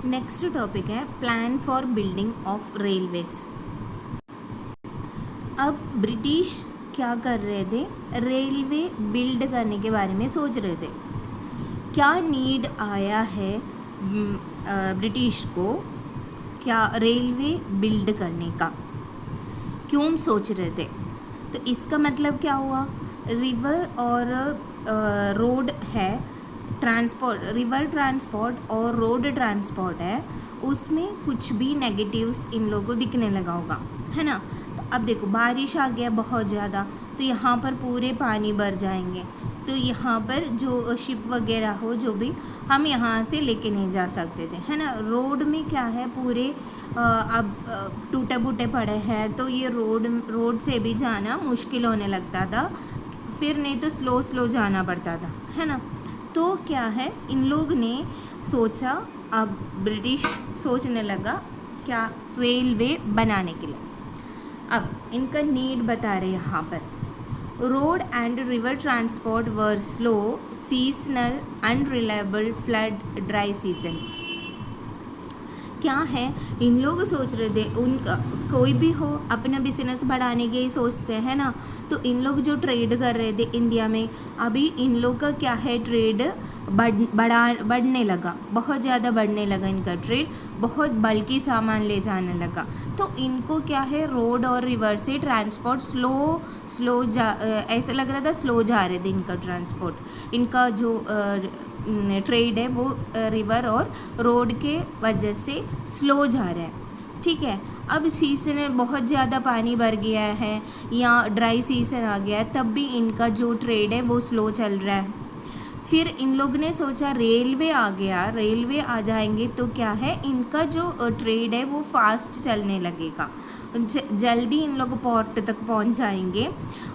Next topic है plan for building of railways. अब British क्या कर रहे थे, रेलवे बिल्ड करने के बारे में सोच रहे थे। क्या नीड आया है ब्रिटिश को, क्या रेलवे बिल्ड करने का क्यों सोच रहे थे? तो इसका मतलब क्या हुआ, रिवर और रोड है, ट्रांसपोर्ट, रिवर ट्रांसपोर्ट और रोड ट्रांसपोर्ट है, उसमें कुछ भी नेगेटिव्स इन लोगों को दिखने लगा होगा, है ना। तो अब देखो बारिश आ गया बहुत ज़्यादा, तो यहाँ पर पूरे पानी भर जाएंगे, तो यहाँ पर जो शिप वगैरह हो जो भी, हम यहाँ से लेके नहीं जा सकते थे, है ना। रोड में क्या है, पूरे अब टूटे फूटे पड़े हैं, तो ये रोड से भी जाना मुश्किल होने लगता था, फिर नहीं तो स्लो स्लो जाना पड़ता था, है ना। तो क्या है, इन लोग ने सोचा, अब ब्रिटिश सोचने लगा क्या, रेलवे बनाने के लिए। अब इनका नीड बता रहे यहाँ पर, road and river transport were slow, seasonal, unreliable, flood, dry seasons. क्या है, इन लोग सोच रहे थे, उन कोई भी हो अपना बिजनेस बढ़ाने के ही सोचते हैं ना। तो इन लोग जो ट्रेड कर रहे थे इंडिया में, अभी इन लोग का क्या है, ट्रेड बढ़ने लगा, बहुत ज़्यादा बढ़ने लगा इनका ट्रेड, बहुत बल्कि सामान ले जाने लगा। तो इनको क्या है, रोड और रिवर से ट्रांसपोर्ट स्लो ऐसा लग रहा था, स्लो जा रहे थे इनका ट्रांसपोर्ट, इनका जो ट्रेड है वो रिवर और रोड के वजह से स्लो जा रहा है, ठीक है। अब सीजन बहुत ज़्यादा पानी भर गया है या ड्राई सीजन आ गया है, तब भी इनका जो ट्रेड है वो स्लो चल रहा है। फिर इन लोग ने सोचा रेलवे आ गया, रेलवे आ जाएंगे तो क्या है, इनका जो ट्रेड है वो फास्ट चलने लगेगा, जल्दी इन लोग पोर्ट तक पहुंच जाएंगे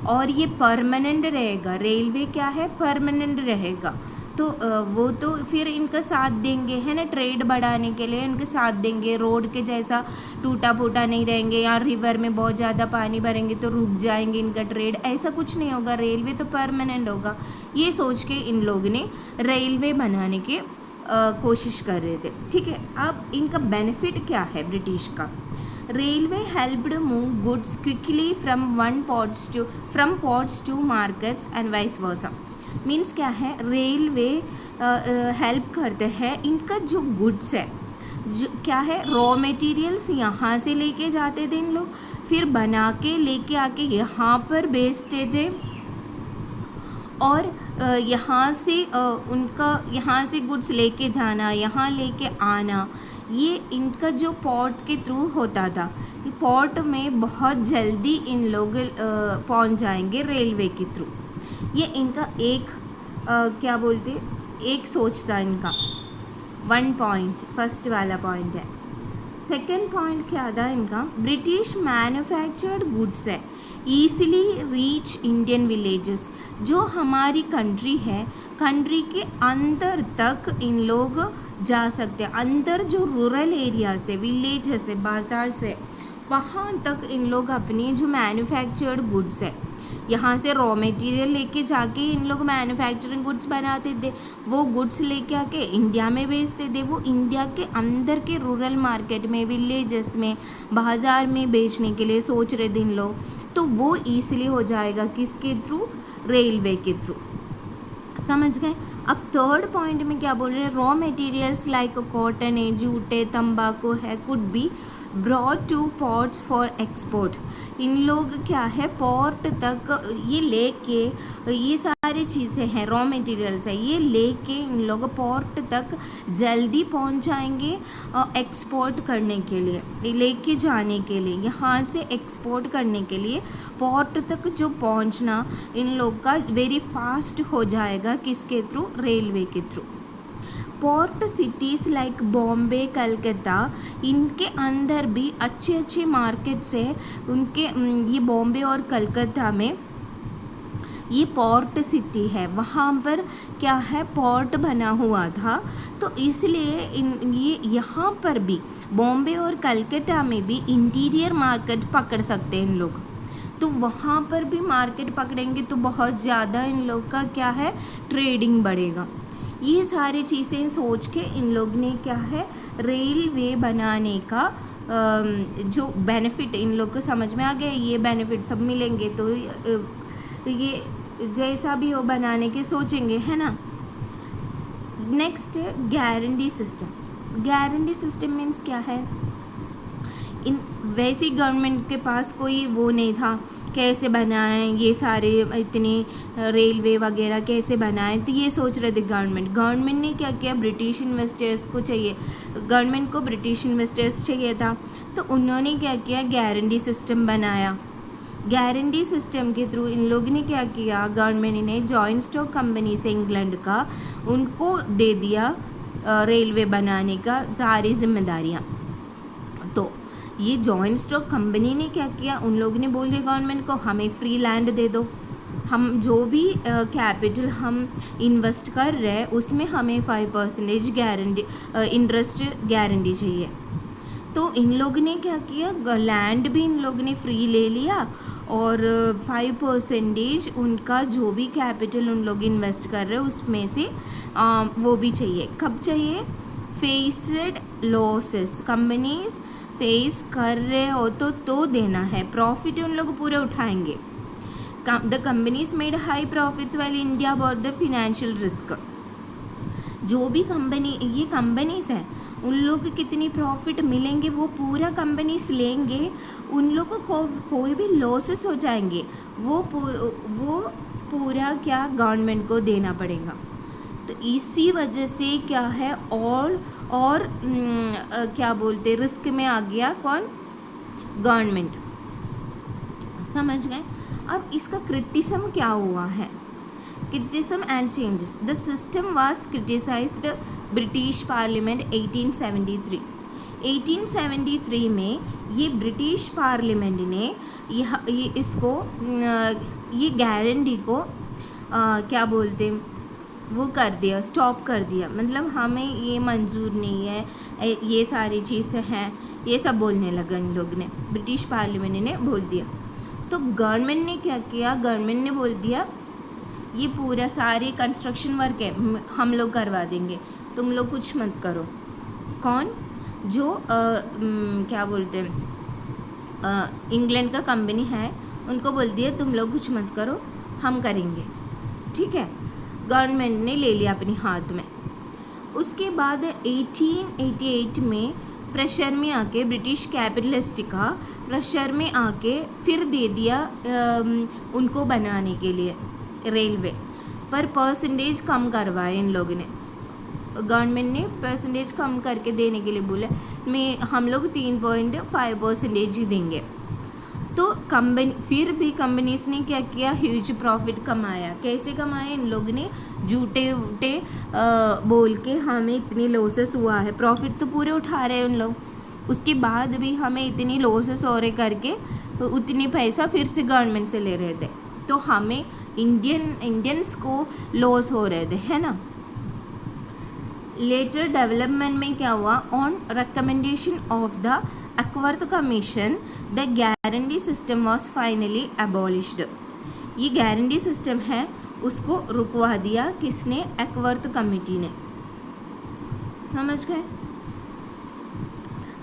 और ये परमानेंट रहेगा, रेलवे क्या है, परमानेंट रहेगा। तो वो तो फिर इनका साथ देंगे, है ना, ट्रेड बढ़ाने के लिए इनके साथ देंगे, रोड के जैसा टूटा फूटा नहीं रहेंगे, या रिवर में बहुत ज़्यादा पानी भरेंगे तो रुक जाएंगे इनका ट्रेड, ऐसा कुछ नहीं होगा, रेलवे तो परमानेंट होगा। ये सोच के इन लोग ने रेलवे बनाने के कोशिश कर रहे थे, ठीक है। अब इनका बेनिफिट क्या है ब्रिटिश का, railway helped move goods quickly from ports to markets and vice versa. Means क्या है, रेलवे हेल्प करते हैं, इनका जो गुड्स है, जो क्या है, रॉ मटेरियल्स यहाँ से लेके जाते थे इन लोग, फिर बना के लेके आके यहाँ पर बेचते थे, और यहाँ से उनका यहाँ से गुड्स लेके जाना, यहाँ लेके आना, ये इनका जो पोर्ट के थ्रू होता था। पोर्ट में बहुत जल्दी इन लोग पहुँच जाएंगे रेलवे के थ्रू। ये इनका एक क्या बोलते, एक सोच था इनका, वन पॉइंट, फर्स्ट वाला पॉइंट है। सेकंड पॉइंट क्या था इनका, ब्रिटिश मैन्युफैक्चर्ड गुड्स है ईजिली रीच इंडियन विलेजेस। जो हमारी कंट्री है, कंट्री के अंदर तक इन लोग जा सकते हैं, अंदर जो रूरल एरिया से, विलेज से, बाज़ार से, वहाँ तक इन लोग अपनी जो मैन्युफैक्चर्ड गुड्स है, यहाँ से रॉ मटेरियल लेके जाके इन लोग मैन्युफैक्चरिंग गुड्स बनाते थे, वो गुड्स लेके आके इंडिया में बेचते थे, वो इंडिया के अंदर के रूरल मार्केट में, विलेजेस में, बाज़ार में बेचने के लिए सोच रहे थे इन लोग। तो वो ईजिली हो जाएगा किसके थ्रू, रेलवे के थ्रू, समझ गए। अब थर्ड पॉइंट में क्या बोल रहे हैं, रॉ मटेरियल्स लाइक कॉटन है, जूटे, तंबाकू है, could be brought to ports for export. इन लोग क्या है, पोर्ट तक ये लेके, ये सारी चीज़ें हैं, रॉ मटेरियल्स है, ये लेके इन लोग पोर्ट तक जल्दी पहुंच जाएंगे एक्सपोर्ट करने के लिए, लेके जाने के लिए, यहाँ से एक्सपोर्ट करने के लिए पोर्ट तक जो पहुंचना इन लोग का वेरी फास्ट हो जाएगा, किसके थ्रू, रेलवे के through. Port cities like Bombay, Calcutta, इनके अंदर भी अच्छे अच्छे मार्केट्स है उनके, ये बॉम्बे और कलकत्ता में ये पोर्ट सिटी है, वहाँ पर क्या है, पोर्ट बना हुआ था, तो इसलिए ये यहाँ पर भी बॉम्बे और कलकत्ता में भी इंटीरियर मार्केट पकड़ सकते हैं इन लोग। तो वहाँ पर भी मार्केट पकड़ेंगे तो बहुत ज़्यादा इन लोग का क्या है, ट्रेडिंग बढ़ेगा। ये सारी चीज़ें सोच के इन लोग ने क्या है, रेलवे बनाने का जो बेनिफिट इन लोग को समझ में आ गया, ये बेनिफिट सब मिलेंगे तो ये जैसा भी हो बनाने के सोचेंगे, है ना। नेक्स्ट है guarantee system. Guarantee system means क्या है, इन वैसे गवर्नमेंट के पास कोई वो नहीं था कैसे बनाएं ये सारे इतनी रेलवे वगैरह कैसे बनाएं, तो ये सोच रहे थे गवर्नमेंट ने क्या किया, ब्रिटिश इन्वेस्टर्स को चाहिए, गवर्नमेंट को ब्रिटिश इन्वेस्टर्स चाहिए था, तो उन्होंने क्या किया, गारंटी सिस्टम बनाया। गारंटी सिस्टम के थ्रू इन लोगों ने क्या किया, गवर्नमेंट ने जॉइंट स्टॉक कंपनी से इंग्लैंड का उनको दे दिया रेलवे बनाने का सारी जिम्मेदारियाँ। तो ये जॉइंट स्टॉक कंपनी ने क्या किया, उन लोगों ने बोल दिया गवर्नमेंट को हमें फ्री लैंड दे दो, हम जो भी कैपिटल हम इन्वेस्ट कर रहे हैं उसमें हमें 5% गारंटी इंटरेस्ट गारंटी चाहिए। तो इन लोगों ने क्या किया, लैंड भी इन लोगों ने फ्री ले लिया और 5% उनका जो भी कैपिटल उन लोग इन्वेस्ट कर रहे हैं उसमें से वो भी चाहिए। कब चाहिए, फेस्ड लॉसेस कंपनीज फेस कर रहे हो तो देना है, प्रॉफिट उन लोग पूरे उठाएंगे। The companies made high profits while India about the financial risk. जो भी कंपनी ये कंपनीज हैं उन लोग को कितनी प्रॉफिट मिलेंगे वो पूरा कंपनीज लेंगे, उन लोगों को कोई भी लॉसेस हो जाएंगे वो पूरा क्या गवर्नमेंट को देना पड़ेगा। तो इसी वजह से क्या है और क्या बोलते रिस्क में आ गया कौन, गवर्नमेंट। समझ गए। अब इसका क्रिटिसिज्म क्या हुआ है, criticism and changes. The system was criticised British parliament 1873। 1873 में ये ब्रिटिश पार्लियामेंट ने ये इसको ये गारंटी को क्या बोलते वो कर दिया, स्टॉप कर दिया, मतलब हमें ये मंजूर नहीं है, ये सारी चीज़ें हैं, ये सब बोलने लगा इन लोग ने, ब्रिटिश पार्लियामेंट ने बोल दिया। तो गवर्नमेंट ने क्या किया, गवर्नमेंट ने बोल दिया ये पूरा सारे कंस्ट्रक्शन वर्क है हम लोग करवा देंगे, तुम लोग कुछ मत करो। कौन, जो क्या बोलते हैं इंग्लैंड का कंपनी है उनको बोल दिया तुम लोग कुछ मत करो, हम करेंगे, ठीक है। गवर्नमेंट ने ले लिया अपने हाथ में। उसके बाद 1888 में प्रेशर में आके ब्रिटिश कैपिटलिस्ट का प्रेशर में आके फिर दे दिया उनको बनाने के लिए रेलवे, पर परसेंटेज कम करवाए इन लोगों ने, गवर्नमेंट ने परसेंटेज कम करके देने के लिए बोला हम लोग 3.5% ही देंगे। तो कंपनी फिर भी कंपनीज ने क्या किया, ह्यूज प्रॉफिट कमाया। कैसे कमाया, इन लोग ने झूठे वूटे बोल के हमें इतनी लॉसेस हुआ है, प्रॉफिट तो पूरे उठा रहे हैं उन लोग, उसके बाद भी हमें इतनी लॉसेस हो रहे करके उतनी पैसा फिर से गवर्नमेंट से ले रहे थे, तो हमें इंडियंस को लॉस हो रहे थे, है ना। लेटर डेवलपमेंट में क्या हुआ, on recommendation of the Acworth commission the guarantee system was finally abolished. ये गारंटी सिस्टम है उसको रुकवा दिया किसने, अकवर्थ कमेटी ने। समझ गए।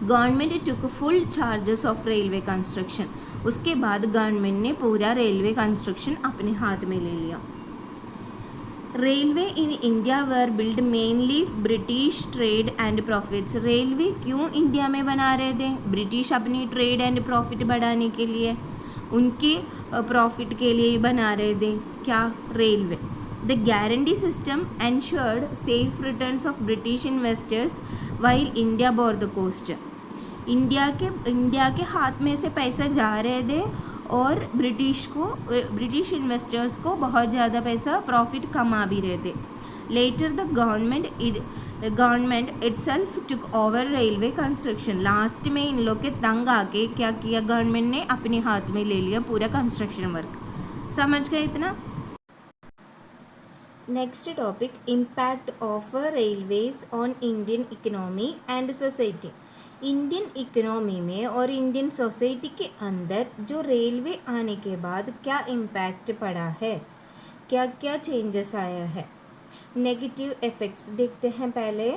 Government took full charges of railway construction. उसके बाद गवर्नमेंट ने पूरा रेलवे कंस्ट्रक्शन अपने हाथ में ले लिया। Railway in India were build mainly British trade and profits. Railway क्यों इंडिया में बना रहे थे, ब्रिटिश अपनी ट्रेड एंड प्रॉफिट बढ़ाने के लिए, उनके प्रॉफिट के लिए बना रहे थे क्या, railway. The guarantee system ensured safe returns of British investors while India bore the cost. India के हाथ में से पैसा जा रहे थे और ब्रिटिश इन्वेस्टर्स को बहुत ज़्यादा पैसा प्रॉफिट कमा भी रहे थे। Later the government itself took over railway construction. Last में इन लोग के तंग आके क्या किया, गवर्नमेंट ने अपने हाथ में ले लिया पूरा कंस्ट्रक्शन वर्क। समझ गए इतना। Next topic, impact of railways on Indian economy and society. Indian economy में और इंडियन सोसाइटी के अंदर जो रेलवे आने के बाद क्या इम्पैक्ट पड़ा है, क्या क्या चेंजेस आया है। नेगेटिव इफ़ेक्ट्स देखते हैं पहले।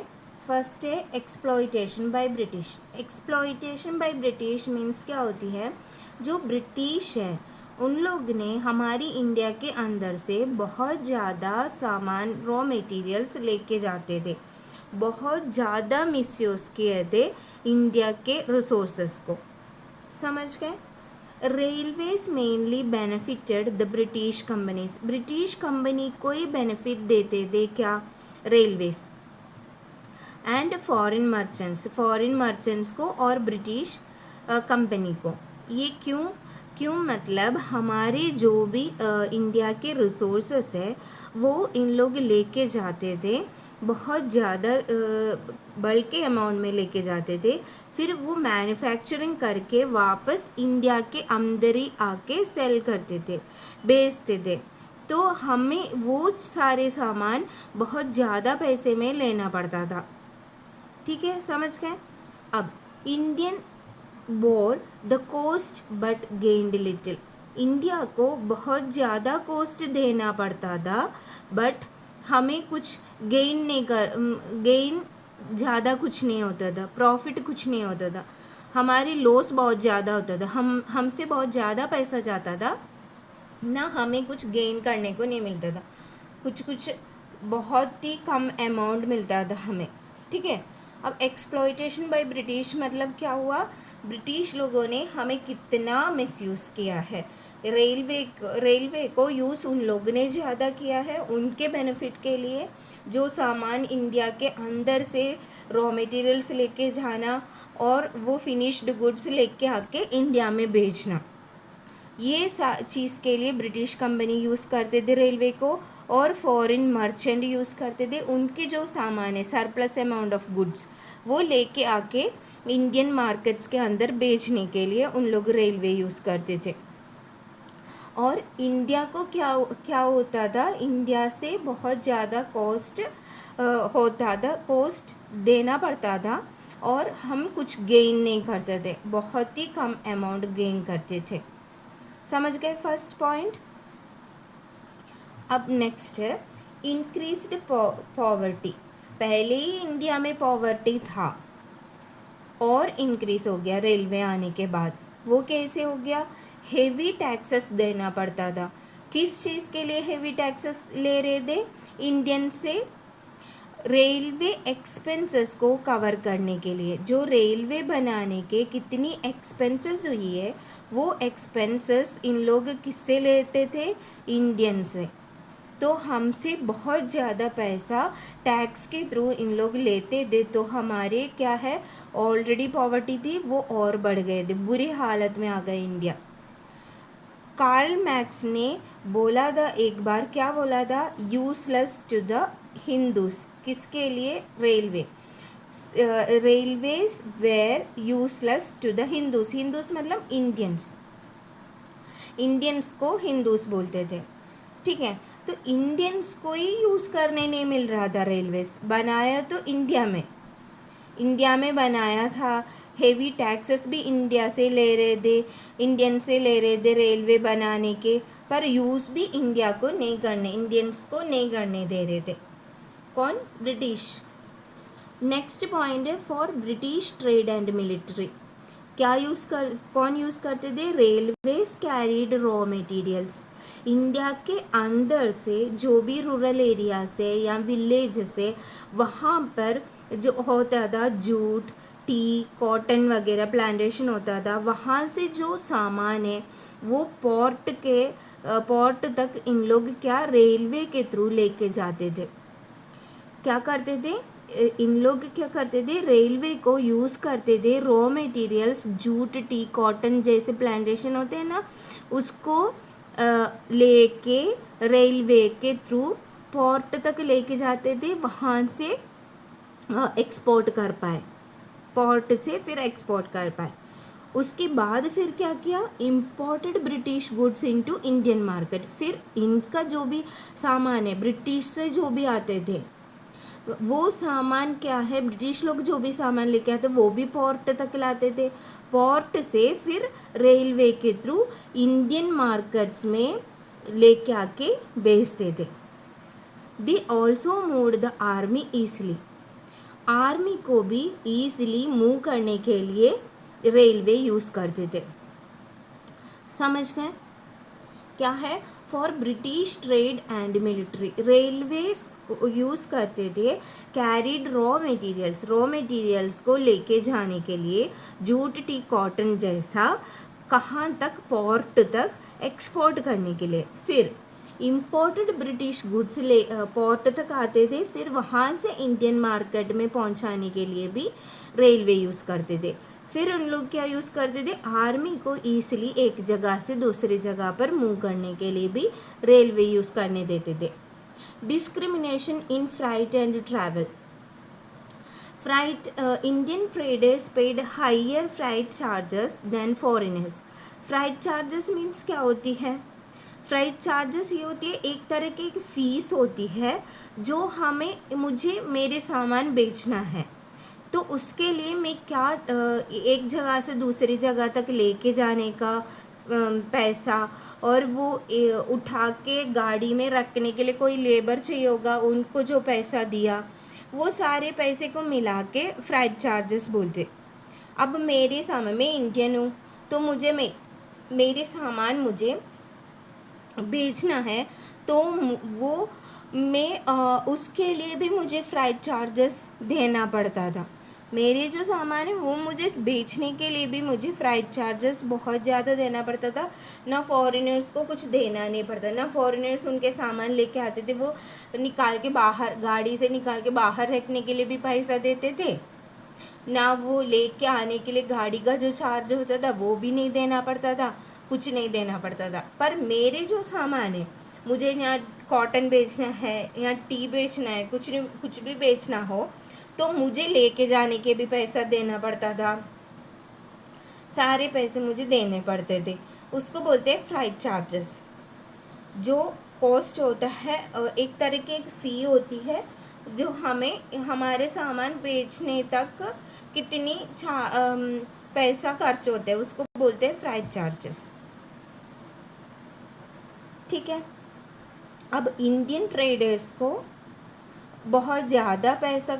फर्स्ट है exploitation by British. Exploitation by British means क्या होती है, जो ब्रिटिश है उन लोग ने हमारी इंडिया के अंदर से बहुत ज़्यादा सामान, रॉ मटेरियल्स लेके जाते थे, बहुत ज़्यादा मिसयूज़ किए थे इंडिया के रिसोर्सेस को। समझ गए। Railways mainly benefited the British companies. British company को ही बेनिफिट देते थे क्या, railways. And foreign merchants, foreign merchants को और ब्रिटिश कंपनी को। ये क्यों मतलब हमारे जो भी इंडिया के रिसोर्सेस है वो इन लोग लेके जाते थे, बहुत ज़्यादा बल्क के अमाउंट में लेके जाते थे, फिर वो मैन्युफैक्चरिंग करके वापस इंडिया के अंदर ही आके सेल करते थे, बेचते थे। तो हमें वो सारे सामान बहुत ज़्यादा पैसे में लेना पड़ता था। ठीक है, समझ गए। अब Indian bore the cost but gained little. India को बहुत ज़्यादा कोस्ट देना पड़ता था, बट हमें कुछ गेन ज़्यादा कुछ नहीं होता था, प्रॉफिट कुछ नहीं होता था, हमारी लॉस बहुत ज़्यादा होता था, हमसे बहुत ज़्यादा पैसा जाता था ना, हमें कुछ गेन करने को नहीं मिलता था, कुछ बहुत ही कम अमाउंट मिलता था हमें। ठीक है। अब एक्सप्लॉइटेशन बाय ब्रिटिश मतलब क्या हुआ, ब्रिटिश लोगों ने हमें कितना मिसयूज़ किया है। रेलवे को यूज़ उन लोगों ने ज़्यादा किया है उनके बेनिफिट के लिए, जो सामान इंडिया के अंदर से रॉ मटेरियल्स लेके जाना और वो फिनिश्ड गुड्स लेके आके इंडिया में बेचना, ये चीज़ के लिए ब्रिटिश कंपनी यूज़ करते थे रेलवे को, और फॉरेन मर्चेंट यूज़ करते थे, उनके जो सामान है सरप्लस अमाउंट ऑफ गुड्स वो लेके आके इंडियन मार्केट्स के अंदर बेचने के लिए उन लोग रेलवे यूज़ करते थे। और इंडिया को क्या होता था, इंडिया से बहुत ज़्यादा कॉस्ट होता था, कॉस्ट देना पड़ता था और हम कुछ गेन नहीं करते थे, बहुत ही कम अमाउंट गेन करते थे। समझ गए फर्स्ट पॉइंट। अब नेक्स्ट है इंक्रीज्ड पॉवर्टी। पहले ही इंडिया में पॉवर्टी था और इंक्रीज हो गया रेलवे आने के बाद। वो कैसे हो गया, हेवी टैक्सेस देना पड़ता था। किस चीज़ के लिए हेवी टैक्सेस ले रहे थे इंडियन से, रेलवे एक्सपेंसेस को कवर करने के लिए। जो रेलवे बनाने के कितनी एक्सपेंसेस हुई है, वो एक्सपेंसेस इन लोग किससे लेते थे, इंडियन से। तो हमसे बहुत ज़्यादा पैसा टैक्स के थ्रू इन लोग लेते थे, तो हमारे क्या है, ऑलरेडी पॉवर्टी थी वो और बढ़ गए थे, बुरी हालत में आ गए इंडिया। कार्ल मैक्स ने बोला था एक बार, क्या बोला था, यूजलेस टू द हिंदूज। किसके लिए, railway. Railways were useless to the Hindus. Hindus मतलब इंडियंस, इंडियंस को हिंदूज बोलते थे। ठीक है। तो इंडियंस को ही यूज़ करने नहीं मिल रहा था, रेलवेज बनाया तो इंडिया में बनाया था, हेवी टैक्सेस भी इंडिया से ले रहे थे, इंडियन से ले रहे थे रेलवे बनाने के, पर यूज़ भी इंडिया को नहीं करने, इंडियंस को नहीं करने दे रहे थे। कौन, ब्रिटिश। नेक्स्ट पॉइंट है for British trade and military. कौन यूज़ करते थे, railways carried raw materials. India के अंदर से जो भी रूरल एरिया से या विलेज से, वहाँ पर जो होता था जूट, टी, कॉटन वगैरह प्लांटेशन होता था, वहाँ से जो सामान है वो पोर्ट तक इन लोग क्या, रेलवे के थ्रू लेके जाते थे। क्या करते थे इन लोग, क्या करते थे, रेलवे को यूज़ करते थे, raw materials jute, T, cotton जैसे प्लांटेशन होते हैं ना, उसको लेके रेलवे के थ्रू पोर्ट तक लेके जाते थे, वहाँ से एक्सपोर्ट कर पाए, पोर्ट से फिर एक्सपोर्ट कर पाए। उसके बाद फिर क्या किया, imported British goods into Indian market. फिर इनका जो भी सामान है, ब्रिटिश से जो भी आते थे वो सामान क्या है, ब्रिटिश लोग जो भी सामान लेके आते वो भी पोर्ट तक लाते थे, पोर्ट से फिर रेलवे के थ्रू इंडियन मार्केट्स में लेके आके बेचते थे। They also move the army easily. Army को भी ईजिली मूव करने के लिए रेलवे यूज़ करते थे। समझ गए क्या है? For British trade and military, railways को यूज़ करते थे कैरिड रॉ मटेरियल्स को लेके जाने के लिए, जूट, टी, कॉटन जैसा, कहाँ तक? पोर्ट तक एक्सपोर्ट करने के लिए। फिर इम्पोर्टेड ब्रिटिश गुड्स पोर्ट तक आते थे, फिर वहाँ से इंडियन मार्केट में पहुँचाने के लिए भी रेलवे यूज़ करते थे। फिर उन लोग क्या यूज़ करते थे? आर्मी को ईजिली एक जगह से दूसरी जगह पर मूव करने के लिए भी रेलवे यूज़ करने देते थे। Discrimination in freight and travel, freight Indian traders paid higher freight charges than foreigners. Freight charges means क्या होती है? फ्राइट चार्जेस ये होती है, एक तरह की एक फ़ीस होती है जो मुझे मेरे सामान बेचना है, तो उसके लिए मैं क्या एक जगह से दूसरी जगह तक लेके जाने का पैसा, और वो उठा के गाड़ी में रखने के लिए कोई लेबर चाहिए होगा, उनको जो पैसा दिया, वो सारे पैसे को मिला के फ्राइट चार्जेस बोलते। अब मेरे सामान, मैं इंडियन हूँ, तो मेरे सामान मुझे बेचना है, तो वो उसके लिए भी मुझे फ्राइट चार्जेस देना पड़ता था। मेरे जो सामान है वो मुझे बेचने के लिए भी मुझे फ्राइट चार्जेस बहुत ज़्यादा देना पड़ता था। ना फॉरेनर्स को कुछ देना नहीं पड़ता, ना फॉरेनर्स उनके सामान लेके आते थे, वो निकाल के बाहर, गाड़ी से निकाल के बाहर रखने के लिए भी पैसा देते थे, ना वो लेके आने के लिए गाड़ी का जो चार्ज होता था वो भी नहीं देना पड़ता था, कुछ नहीं देना पड़ता था। पर मेरे जो सामान है, मुझे यहाँ कॉटन बेचना है या टी बेचना है, कुछ भी बेचना हो, तो मुझे लेके जाने के भी पैसा देना पड़ता था, सारे पैसे मुझे देने पड़ते थे। उसको बोलते हैं फ्राइट चार्जेस। जो कॉस्ट होता है, एक तरह की एक फ़ी होती है जो हमारे सामान बेचने तक कितनी पैसा खर्च होता है, उसको बोलते हैं फ्राइट चार्जेस। ठीक है। अब इंडियन ट्रेडर्स को बहुत ज़्यादा पैसा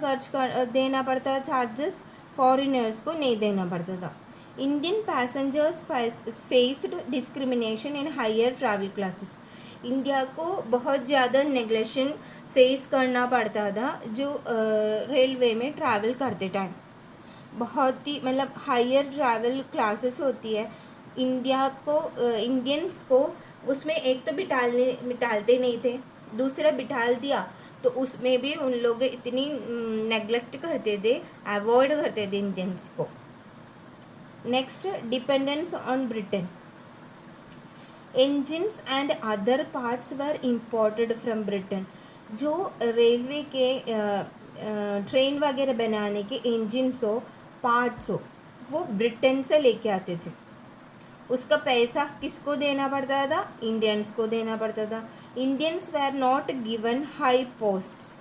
देना पड़ता है चार्जेस, फॉरेनर्स को नहीं देना पड़ता था। Indian passengers faced discrimination in higher travel classes. India को बहुत ज़्यादा नेग्लेक्शन फेस करना पड़ता था जो रेलवे में ट्रैवल करते टाइम। बहुत ही मतलब हायर ट्रैवल क्लासेस होती है, इंडियंस को उसमें एक तो बिठालते नहीं थे, दूसरा बिठाल दिया तो उसमें भी उन लोग इतनी नेग्लेक्ट करते थे, अवॉइड करते थे इंडियंस को। Next, dependence on Britain. Engines and other parts were imported from Britain. जो रेलवे के ट्रेन वगैरह बनाने के इंजन्स हो, पार्ट्स हो, वो ब्रिटेन से लेके आते थे। उसका पैसा किसको देना पड़ता था? इंडियंस को देना पड़ता था। Indians were not given high posts,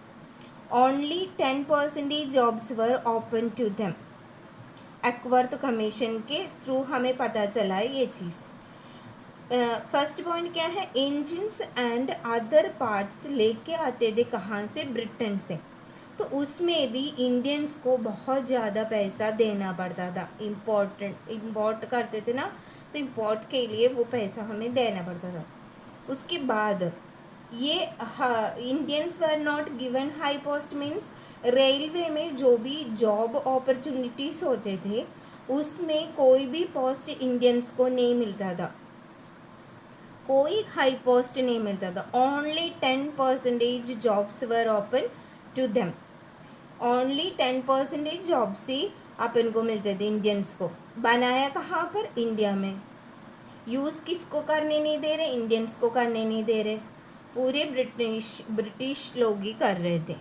only 10% jobs were open to them. Acworth commission के थ्रू हमें पता चला है ये चीज़। फर्स्ट पॉइंट क्या है? इंजन्स एंड अदर पार्ट्स लेके आते थे कहाँ से? ब्रिटेन से। तो उसमें भी इंडियंस को बहुत ज़्यादा पैसा देना पड़ता था। इम्पोर्ट करते थे ना, तो इम्पोर्ट के लिए वो पैसा हमें देना पड़ता था। उसके बाद ये Indians were not given high post means railway में जो भी जॉब अपॉर्चुनिटीज़ होते थे उसमें कोई भी पोस्ट इंडियंस को नहीं मिलता था, कोई हाई पोस्ट नहीं मिलता था। Only 10% jobs were open to them. Only 10% jobs ही अपन को मिलते थे इंडियंस को। बनाया कहाँ पर? इंडिया में। यूज़ किसको करने नहीं दे रहे? इंडियंस को करने नहीं दे रहे, पूरे ब्रिटिश लोग ही कर रहे थे।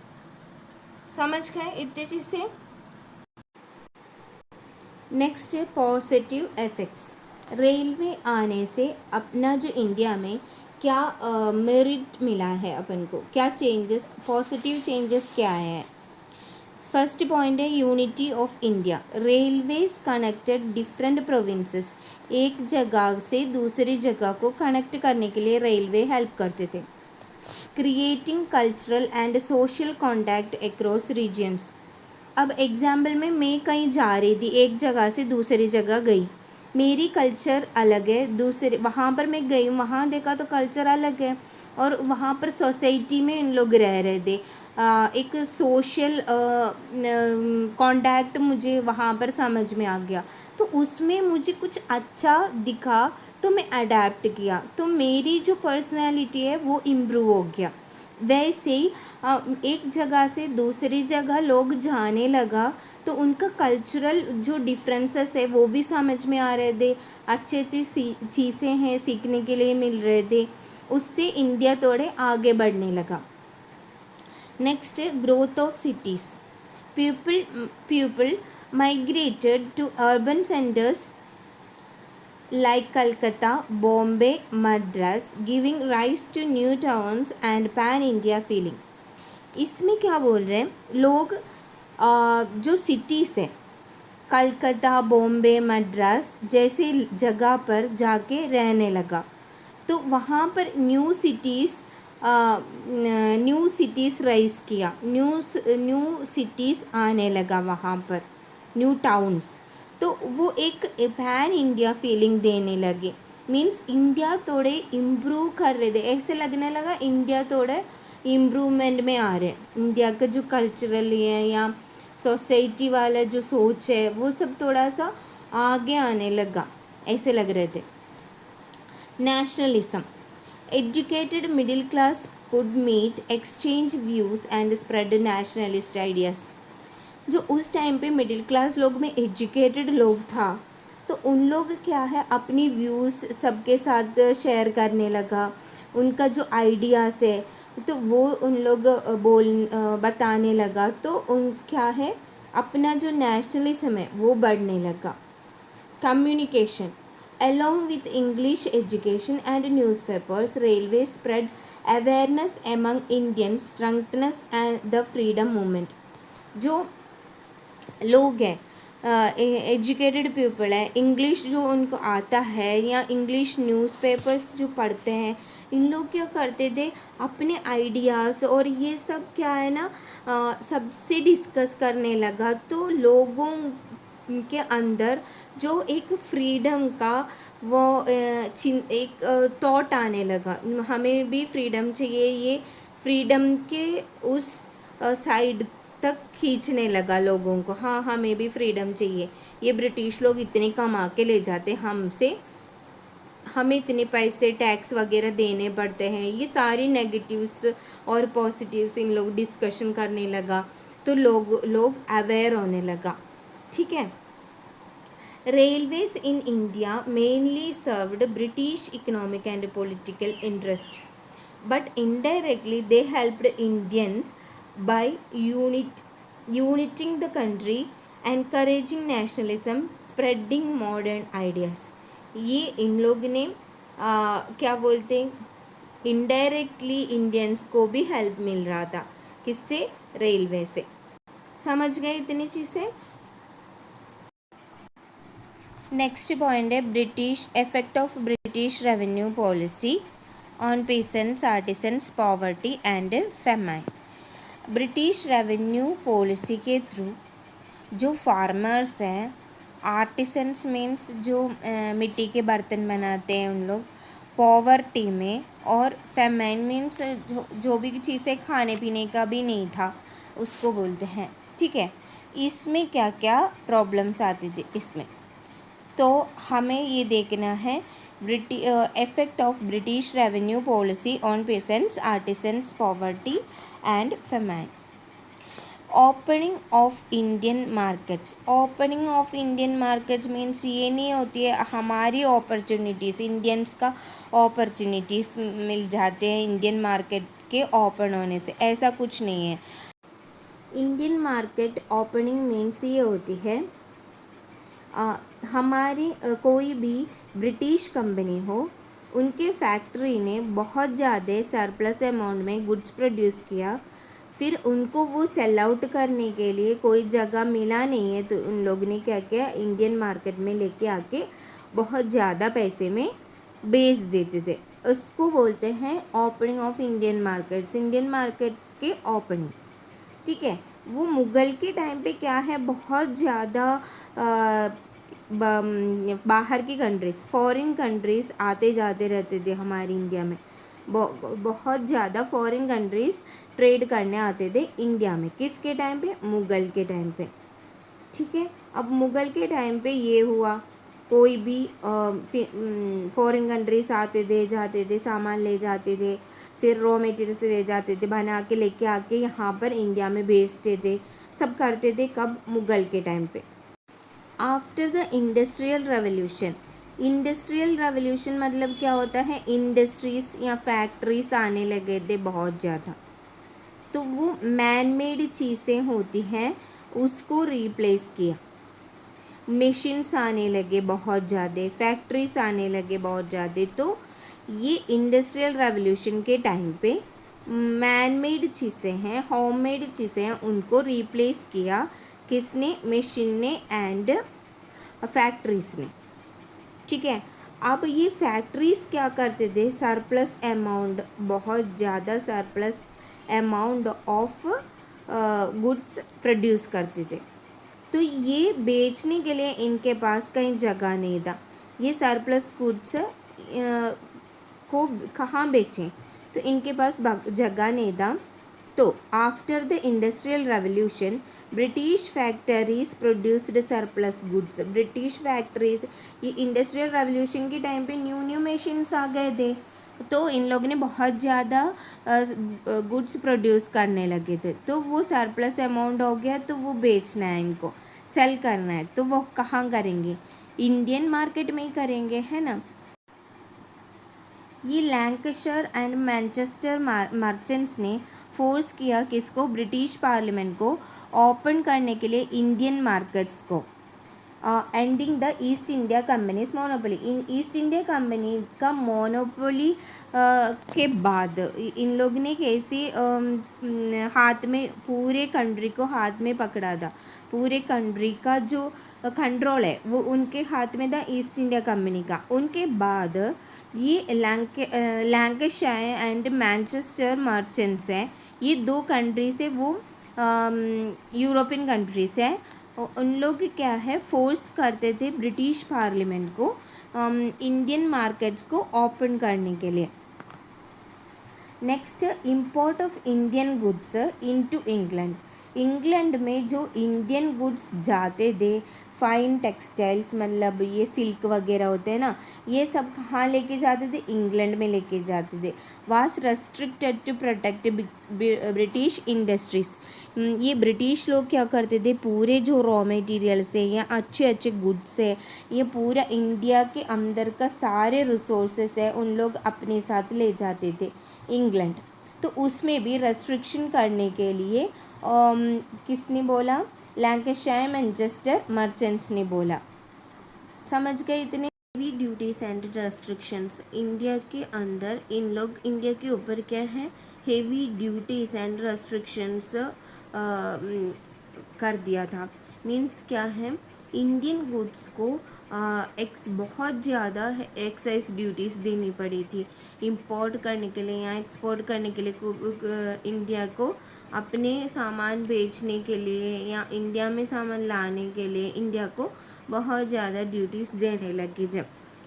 समझ गए इतनी चीज़ें? नेक्स्ट है पॉजिटिव इफेक्ट्स। रेलवे आने से अपना जो इंडिया में क्या मेरिट मिला है अपन को, क्या चेंजेस, पॉजिटिव चेंजेस क्या है? फर्स्ट पॉइंट है unity of India. Railways connected different provinces. एक जगह से दूसरी जगह को कनेक्ट करने के लिए रेलवे हेल्प करते थे। Creating cultural and social contact across regions. अब एग्जाम्पल में मैं कहीं जा रही थी, एक जगह से दूसरी जगह गई, मेरी कल्चर अलग है, दूसरे वहाँ पर मैं गई, वहाँ देखा तो कल्चर अलग है, और वहाँ पर सोसाइटी में इन लोग रह रहे थे। एक सोशल कॉन्टैक्ट मुझे वहाँ पर समझ में आ गया, तो उसमें मुझे कुछ अच्छा दिखा तो मैं अडेप्ट किया, तो मेरी जो पर्सनैलिटी है वो इम्प्रूव हो गया। वैसे ही एक जगह से दूसरी जगह लोग जाने लगा तो उनका कल्चरल जो डिफरेंसेस है वो भी समझ में आ रहे थे, अच्छी अच्छी चीज़ें हैं सीखने के लिए मिल रहे थे, उससे इंडिया थोड़े आगे बढ़ने लगा। नेक्स्ट है growth of cities. People migrated to urban centres like Calcutta, Bombay, Madras, giving rise to new towns and pan-India feeling। इसमें क्या बोल रहे हैं लोग, जो सिटीज़ है कलकत्ता, बॉम्बे, मद्रास जैसे जगह पर जाके रहने लगा, तो वहाँ पर न्यू सिटीज़ राइज किया, न्यू सिटीज़ आने लगा वहाँ पर, न्यू टाउन्स, तो वो एक पैन इंडिया फीलिंग देने लगे। मीन्स इंडिया थोड़े इम्प्रूव कर रहे थे, ऐसे लगने लगा इंडिया थोड़े इम्प्रूवमेंट में आ रहे हैं, इंडिया का जो कल्चरली है या सोसाइटी वाला जो सोच है वो सब थोड़ा सा आगे आने लगा, ऐसे लग रहे थे। Nationalism. Educated middle class could meet, exchange views and spread nationalist ideas. जो उस टाइम पे मिडिल क्लास लोग में एजुकेटेड लोग था, तो उन लोग क्या है अपनी व्यूज़ सबके साथ शेयर करने लगा, उनका जो आइडियाज़ है तो वो उन लोग बताने लगा, तो उन क्या है अपना जो नेशनलिज्म है वो बढ़ने लगा। Communication. Along with English education and newspapers, railways spread awareness among Indians, strengthens and the freedom movement। जो लोग हैं एजुकेटेड पीपल है, इंग्लिश जो उनको आता है या इंग्लिश न्यूज़पेपर्स जो पढ़ते हैं, इन लोग क्या करते थे अपने आइडियाज़ और ये सब क्या है ना सबसे डिस्कस करने लगा, तो लोगों के अंदर जो एक फ्रीडम का वो एक थॉट आने लगा, हमें भी फ्रीडम चाहिए, ये फ्रीडम के उस साइड तक खींचने लगा लोगों को, हाँ हमें भी फ्रीडम चाहिए, ये ब्रिटिश लोग इतने कमा के ले जाते हमसे, हमें इतने पैसे टैक्स वगैरह देने पड़ते हैं, ये सारी नेगेटिव्स और पॉजिटिव्स इन लोग डिस्कशन करने लगा, तो लोग अवेयर होने लगा। ठीक है। Railways in India mainly served British economic and political interest, but indirectly they helped Indians by uniting the country, encouraging nationalism, spreading modern ideas। ये इन लोग ने क्या बोलते हैं इनडायरेक्टली इंडियंस को भी हेल्प मिल रहा था, किससे, रेलवे से। समझ गए इतनी चीज़ें। नेक्स्ट पॉइंट है British effect of British revenue policy on patients, artisans, poverty and famine. British revenue policy के थ्रू जो फार्मर्स हैं, आर्टिसंस मीन्स जो मिट्टी के बर्तन बनाते हैं उन लोग, पॉवर्टी में, और फेमाइन मीन्स जो भी चीज़ें खाने पीने का भी नहीं था उसको बोलते हैं। ठीक है, इसमें क्या क्या प्रॉब्लम्स आती थी इसमें, तो हमें ये देखना है effect of British revenue policy on patients, artisans, poverty and famine. Opening of Indian markets. Opening of Indian markets means ये नहीं होती है हमारी अपॉर्चुनिटीज़, इंडियंस का अपॉर्चुनिटीज़ मिल जाते हैं इंडियन मार्केट के ओपन होने से, ऐसा कुछ नहीं है। इंडियन मार्केट ओपनिंग मीन्स ये होती है हमारी कोई भी ब्रिटिश कंपनी हो, उनके फैक्ट्री ने बहुत ज़्यादा सरप्लस अमाउंट में गुड्स प्रोड्यूस किया, फिर उनको वो सेल आउट करने के लिए कोई जगह मिला नहीं है, तो उन लोग ने क्या किया इंडियन मार्केट में लेके आके बहुत ज़्यादा पैसे में बेच देते थे। उसको बोलते हैं opening of Indian markets, Indian market के ओपनिंग, ठीक है। वो मुग़ल के टाइम पे क्या है, बहुत ज़्यादा बाहर की कंट्रीज़, फॉरेन कंट्रीज़ आते जाते रहते थे हमारे इंडिया में। बहुत ज़्यादा फॉरेन कंट्रीज़ ट्रेड करने आते थे इंडिया में। किसके टाइम पे? मुग़ल के टाइम पे, ठीक है। अब मुग़ल के टाइम पे ये हुआ, कोई भी फॉरेन कंट्रीज आते थे, जाते थे, सामान ले जाते थे, फिर रॉ मटेरियल्स ले जाते थे, बना के लेके आके यहाँ पर इंडिया में बेचते थे, सब करते थे। कब? मुग़ल के टाइम पे। After the industrial revolution, industrial revolution मतलब क्या होता है, इंडस्ट्रीज़ या फैक्ट्रीज आने लगे थे बहुत ज़्यादा, तो वो मैन मेड चीज़ें होती हैं उसको रिप्लेस किया। मशीन्स आने लगे बहुत ज़्यादा, फैक्ट्रीज आने लगे बहुत ज़्यादा। तो ये इंडस्ट्रियल रेवोल्यूशन के टाइम पे मैन मेड चीज़ें हैं, होम मेड चीज़ें हैं, उनको रिप्लेस किया किसने? मशीन ने एंड फैक्ट्रीज ने, ठीक है। अब ये फैक्ट्रीज क्या करते थे, सरप्लस अमाउंट, बहुत ज़्यादा surplus amount of goods produce करते थे। तो ये बेचने के लिए इनके पास कहीं जगह नहीं था। ये सरप्लस गुड्स को कहाँ बेचें, तो इनके पास जगह नहीं था। तो after the industrial revolution British factories produced surplus goods. British factories, ये इंडस्ट्रियल रेवोल्यूशन के टाइम पे न्यू न्यू मशीन्स आ गए थे, तो इन लोगों ने बहुत ज़्यादा गुड्स प्रोड्यूस करने लगे थे। तो वो सरप्लस अमाउंट हो गया, तो वो बेचना है, इनको सेल करना है, तो वो कहाँ करेंगे? इंडियन मार्केट में ही करेंगे, है ना। ये लैंकाशायर एंड मैनचेस्टर मर्चेंट्स ने फोर्स किया किसको? ब्रिटिश पार्लियामेंट को ओपन करने के लिए इंडियन मार्केट्स को। Ending the east India companies monopoly, in east India company का मोनोपोली के बाद इन लोग ने कैसे हाथ में पूरे कंट्री को हाथ में पकड़ा था, पूरे कंट्री का जो कंट्रोल है वो उनके हाथ में था, ईस्ट इंडिया कंपनी का। उनके बाद ये लैंकाशायर एंड मैनचेस्टर मर्चेंट्स हैं, ये दो कंट्रीज है, वो यूरोपियन कंट्रीज है। उन लोग क्या है, फोर्स करते थे ब्रिटिश पार्लियामेंट को इंडियन मार्केट्स को ओपन करने के लिए। Next, import of Indian goods into England. England में जो इंडियन गुड्स जाते थे, फाइन टेक्सटाइल्स, मतलब ये सिल्क वगैरह होते हैं ना, ये सब कहाँ लेके जाते थे? इंग्लैंड में लेके जाते थे। Was restricted to protect British industries. ये ब्रिटिश लोग क्या करते थे, पूरे जो रॉ मटेरियल्स है या अच्छे अच्छे गुड्स है, ये पूरा इंडिया के अंदर का सारे रिसोर्सेस है, उन लोग अपने साथ ले जाते थे इंग्लैंड। तो उसमें भी रेस्ट्रिक्शन करने के लिए किसने बोला? लैंकाशायर मैनचेस्टर मर्चेंट्स ने बोला। समझ गए इतने? Heavy duties and restrictions, India के अंदर इन लोग, इंडिया के ऊपर क्या है, हेवी ड्यूटीज एंड रेस्ट्रिक्शंस कर दिया था। मीन्स क्या है, इंडियन गुड्स को बहुत ज़्यादा एक्साइज ड्यूटीज़ देनी पड़ी थी इंपोर्ट करने के लिए या एक्सपोर्ट करने के लिए। इंडिया को अपने सामान बेचने के लिए या इंडिया में सामान लाने के लिए इंडिया को बहुत ज़्यादा ड्यूटीज़ देने लगे थे।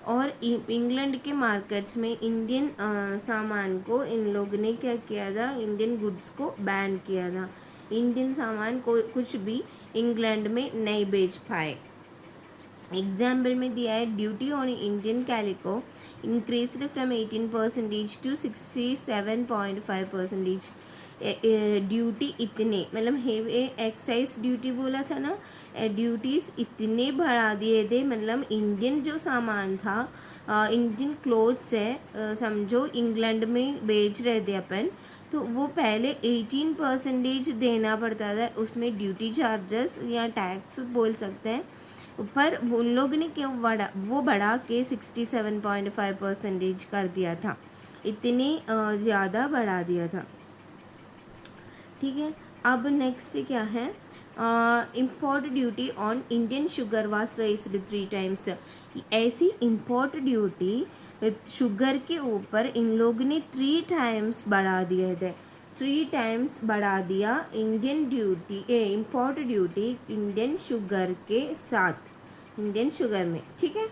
और इंग्लैंड के मार्केट्स में इंडियन सामान को इन लोग ने क्या किया था, इंडियन गुड्स को बैन किया था। इंडियन सामान को कुछ भी इंग्लैंड में नहीं बेच पाए। एग्जाम्पल में दिया है, duty on Indian calico increased from 18% to 67.5%। Duty इतने, मतलब हेवी एक्साइज ड्यूटी बोला था ना, ड्यूटीज़ इतने बढ़ा दिए थे, मतलब इंडियन जो सामान था, इंडियन क्लोथ्स है, समझो इंग्लैंड में बेच रहे थे अपन, तो वो पहले 18% देना पड़ता था, उसमें ड्यूटी चार्जेस या टैक्स बोल सकते हैं, पर उन लोग ने क्यों बढ़ा के 67.5% कर दिया था, इतने ज़्यादा बढ़ा दिया था, ठीक है। अब नेक्स्ट क्या है, import duty on Indian sugar was raised 3 times। ऐसी इम्पोर्ट ड्यूटी शुगर के ऊपर इन लोग ने 3 टाइम्स बढ़ा दिए थे, 3 टाइम्स बढ़ा दिया Indian duty, import duty Indian sugar के साथ, इंडियन शुगर में, ठीक है।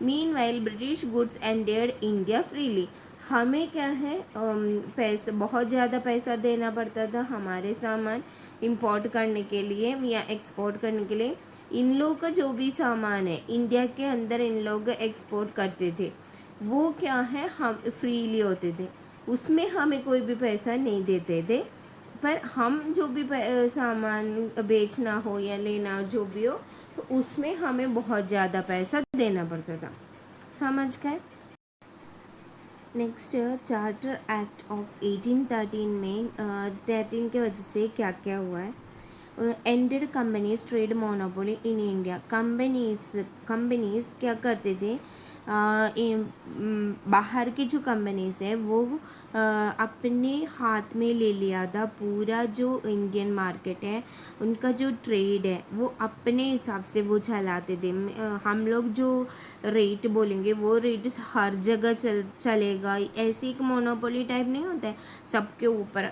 Meanwhile British goods entered India freely, हमें क्या है पैसा, बहुत ज़्यादा पैसा देना पड़ता था हमारे सामान इंपोर्ट करने के लिए या एक्सपोर्ट करने के लिए। इन लोग का जो भी सामान है इंडिया के अंदर इन लोग एक्सपोर्ट करते थे, वो क्या है हम फ्रीली होते थे, उसमें हमें कोई भी पैसा नहीं देते थे। पर हम जो भी सामान बेचना हो या लेना जो भी हो, तो उसमें हमें बहुत ज़्यादा पैसा देना पड़ता था, समझ गए। नेक्स्ट, चार्टर एक्ट ऑफ 1813 में 13 के वजह से क्या क्या हुआ है। Ended companies trade monopoly in India, companies क्या करते थे, बाहर की जो कंपनीज है वो अपने हाथ में ले लिया था पूरा जो इंडियन मार्केट है, उनका जो ट्रेड है वो अपने हिसाब से वो चलाते थे। हम लोग जो रेट बोलेंगे वो रेट हर जगह चलेगा, ऐसे एक मोनोपोली टाइप नहीं होता है सबके ऊपर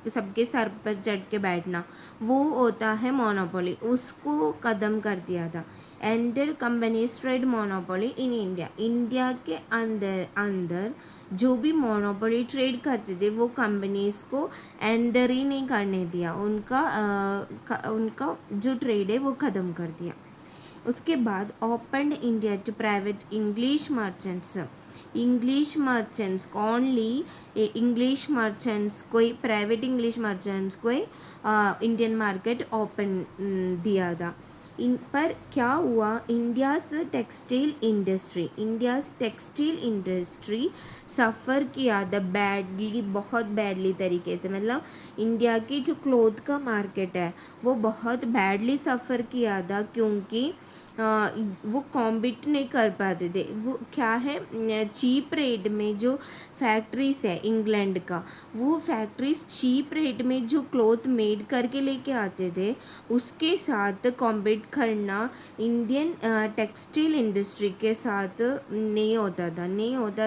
सबके सर पर चढ़ के बैठना, वो होता है मोनोपोली, उसको ख़त्म कर दिया था। Enter companies trade monopoly in India, India के अंदर जो भी मोनोपोली ट्रेड करते थे वो कंपनीज को एंटर ही नहीं करने दिया, उनका जो ट्रेड है वो ख़त्म कर दिया। उसके बाद open India to private English merchants, English merchants only, English merchants कोई प्राइवेट इंग्लिश मर्चेंट्स को इंडियन मार्केट ओपन दिया था। इन पर क्या हुआ, इंडियाज़ टेक्सटाइल इंडस्ट्री सफ़र किया था बैडली, बहुत बैडली तरीके से, मतलब इंडिया की जो क्लोथ का मार्केट है वो बहुत बैडली सफ़र किया था, क्योंकि वो कॉम्पिट नहीं कर पाते थे। वो क्या है, चीप रेट में जो फैक्ट्रीज है इंग्लैंड का, वो फैक्ट्रीज चीप रेट में जो क्लॉथ मेड करके लेके आते थे, उसके साथ कॉम्पिट करना इंडियन टेक्सटाइल इंडस्ट्री के साथ नहीं होता था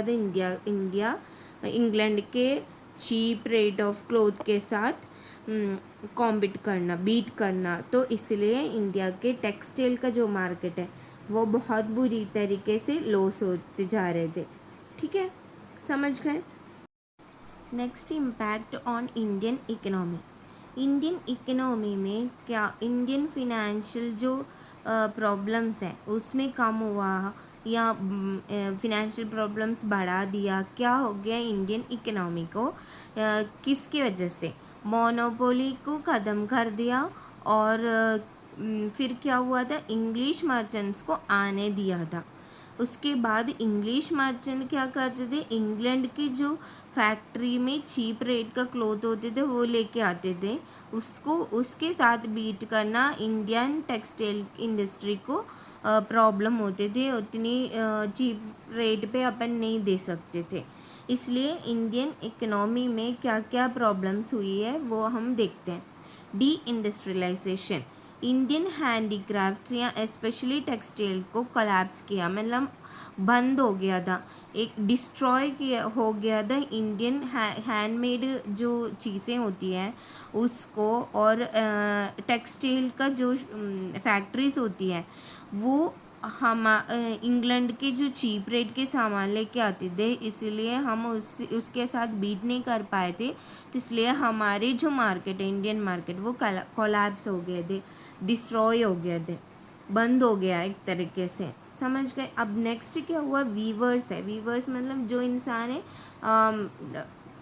इंडिया इंग्लैंड के चीप रेट ऑफ क्लॉथ के साथ कॉम्पिट करना, बीट करना। तो इसलिए इंडिया के टेक्सटाइल का जो मार्केट है वो बहुत बुरी तरीके से लॉस होते जा रहे थे, ठीक है, समझ गए। Next, impact on Indian economy, Indian economy में क्या इंडियन फिनेंशियल जो प्रॉब्लम्स हैं उसमें कम हुआ या फिनेंशियल प्रॉब्लम्स बढ़ा दिया, क्या हो गया इंडियन इकोनॉमी को, किसकी वजह से, मोनोपोली को ख़त्म कर दिया और फिर क्या हुआ था, इंग्लिश मर्चेंट्स को आने दिया था। उसके बाद इंग्लिश मर्चेंट क्या करते थे, इंग्लैंड की जो फैक्ट्री में चीप रेट का क्लॉथ होते थे वो लेके आते थे, उसको उसके साथ बीट करना इंडियन टेक्सटाइल इंडस्ट्री को प्रॉब्लम होते थे, उतनी चीप रेट पे अपन नहीं दे सकते थे। इसलिए इंडियन इकोनॉमी में क्या क्या प्रॉब्लम्स हुई है वो हम देखते हैं। डी इंडस्ट्रियलाइजेशन, इंडियन हैंडीक्राफ्ट्स या स्पेशली टेक्सटाइल को कोलैप्स किया, मतलब बंद हो गया था, एक डिस्ट्रॉय किया हो गया था इंडियन हैंडमेड जो चीज़ें होती हैं उसको, और टेक्सटाइल का जो फैक्ट्रीज होती हैं वो हम इंग्लैंड के जो चीप रेट के सामान लेके आते थे, इसलिए हम उसके साथ बीट नहीं कर पाए थे, तो इसलिए हमारे जो मार्केट है इंडियन मार्केट वो कोलैप्स हो गए थे, डिस्ट्रॉय हो गए थे, बंद हो गया एक तरीके से, समझ गए। अब नेक्स्ट क्या हुआ, वीवर्स है, वीवर्स मतलब जो इंसान है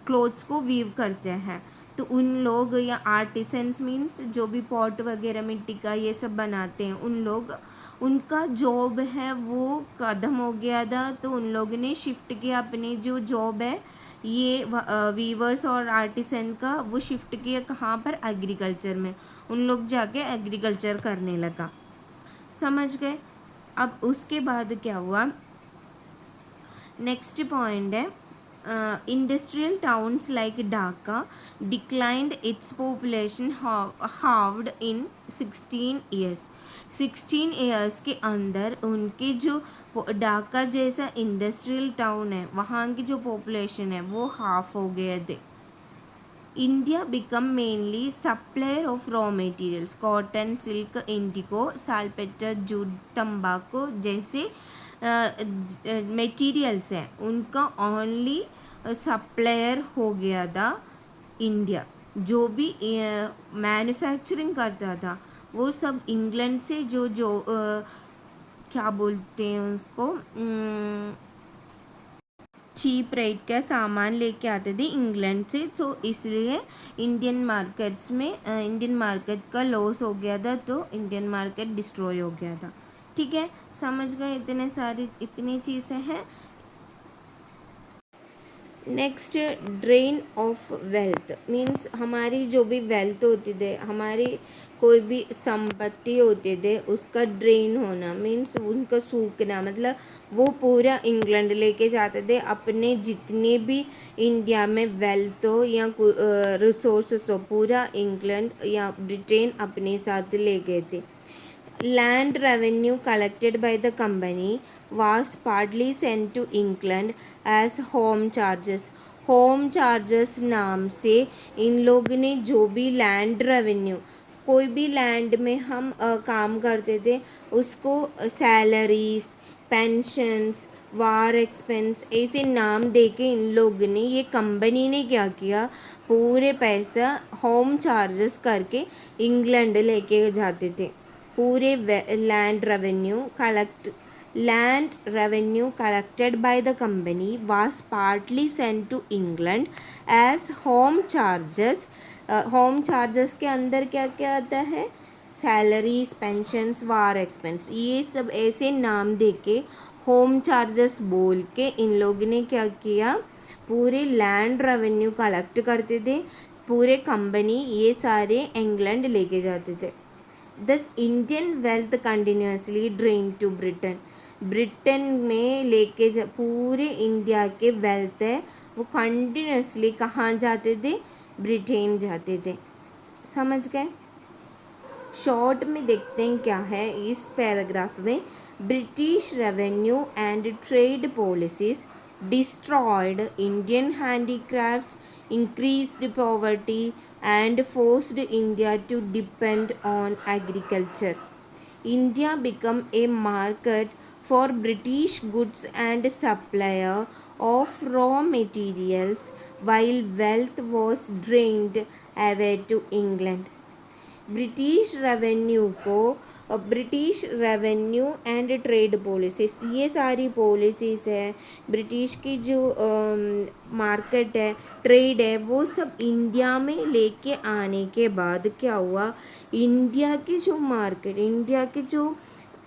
क्लोथ्स को वीव करते हैं, तो उन लोग या आर्टिसंस मीन्स जो भी पॉट वगैरह मिट्टी का ये सब बनाते हैं, उन लोग उनका जॉब है वो ख़त्म हो गया था, तो उन लोगों ने शिफ्ट किया अपनी जो जॉब है ये वीवर्स और आर्टिसन का, वो शिफ्ट किया कहाँ पर, एग्रीकल्चर में, उन लोग जाके एग्रीकल्चर करने लगा, समझ गए। अब उसके बाद क्या हुआ, नेक्स्ट पॉइंट है industrial towns like Dhaka declined its population halved in 16 years, 16 years के अंदर उनके जो ढाका जैसा इंडस्ट्रियल टाउन है वहाँ की जो पॉपुलेशन है वो हाफ हो गए थे. India become mainly supplier of raw materials, cotton, silk, indigo, saltpeter, jute, तंबाकू जैसे मटेरियल्स हैं उनका ओनली सप्लायर हो गया था इंडिया. जो भी मैन्युफैक्चरिंग करता था वो सब इंग्लैंड से जो क्या बोलते हैं उसको चीप रेट का सामान लेके आते थे इंग्लैंड से. सो इसलिए इंडियन मार्केट का लॉस हो गया था, तो इंडियन मार्केट डिस्ट्रॉय हो गया था. ठीक है, समझ गए. इतनी चीज़ें हैं. Next, drain of wealth means हमारी जो भी वेल्थ होती थी, हमारी कोई भी संपत्ति होती थी, उसका ड्रेन होना मीन्स उनका सूखना. मतलब वो पूरा इंग्लैंड लेके जाते थे. अपने जितने भी इंडिया में वेल्थ हो या रिसोर्सेस हो, पूरा इंग्लैंड या ब्रिटेन अपने साथ ले गए थे. Land revenue collected by the company was partly sent to England as home charges. Home charges नाम से इन लोग ने जो भी लैंड रेवेन्यू, कोई भी लैंड में हम काम करते थे उसको सैलरीज, पेंशन्स, वार एक्सपेंस ऐसे नाम दे के इन लोग ने, ये कंपनी ने क्या किया, पूरे पैसा होम चार्जेस करके इंग्लैंड लेके जाते थे. पूरे land revenue collected by the company was partly sent to England as home charges. Home charges के अंदर क्या क्या आता है, सैलरीज, पेंशन्स, वार एक्सपेंस, ये सब ऐसे नाम देके होम चार्जेस बोल के इन लोग ने क्या किया, पूरे लैंड रेवेन्यू कलेक्ट करते थे. पूरे कंपनी ये सारे इंग्लैंड लेके जाते थे. Thus Indian wealth continuously drained to Britain. Britain में लेके पूरे इंडिया के वेल्थ है वो कंटिन्यूसली कहाँ जाते थे, ब्रिटेन जाते थे. समझ गए. शॉर्ट में देखते हैं क्या है इस पैराग्राफ में. British revenue and trade policies destroyed Indian handicrafts, increased poverty and forced India to depend on agriculture. India became a market for British goods and supplier of raw materials while wealth was drained away to England. British revenue and trade policies, ये सारी policies है. British की जो market है, trade है, वो सब India में लेके आने के बाद क्या हुआ, इंडिया की जो मार्केट, इंडिया के जो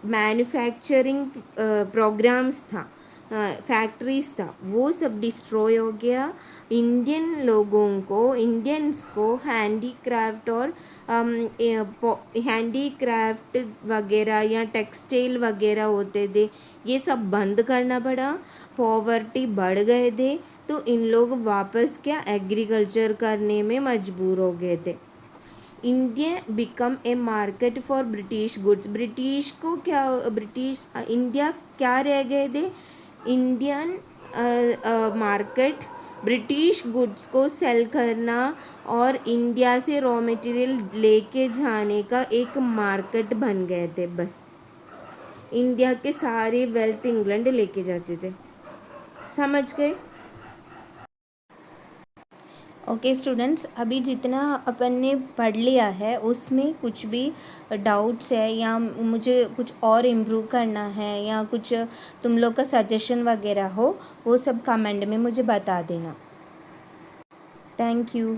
मैन्युफैक्चरिंग प्रोग्राम्स था, फैक्ट्रीज था, वो सब डिस्ट्रॉय हो गया. इंडियंस को हैंडीक्राफ्ट वगैरह या टेक्सटाइल वगैरह होते थे, ये सब बंद करना पड़ा. पॉवर्टी बढ़ गए थे, तो इन लोग वापस क्या एग्रीकल्चर करने में मजबूर हो गए थे. India become a market for British goods. India क्या रह गए थे, इंडियन मार्केट ब्रिटिश गुड्स को सेल करना और इंडिया से रॉ मटेरियल लेके जाने का एक मार्केट बन गए थे. बस इंडिया के सारे वेल्थ इंग्लैंड लेके जाते थे. समझ गए. ओके स्टूडेंट्स, अभी जितना अपन ने पढ़ लिया है उसमें कुछ भी डाउट्स है या मुझे कुछ और इम्प्रूव करना है या कुछ तुम लोग का सजेशन वगैरह हो, वो सब कमेंट में मुझे बता देना. Thank you.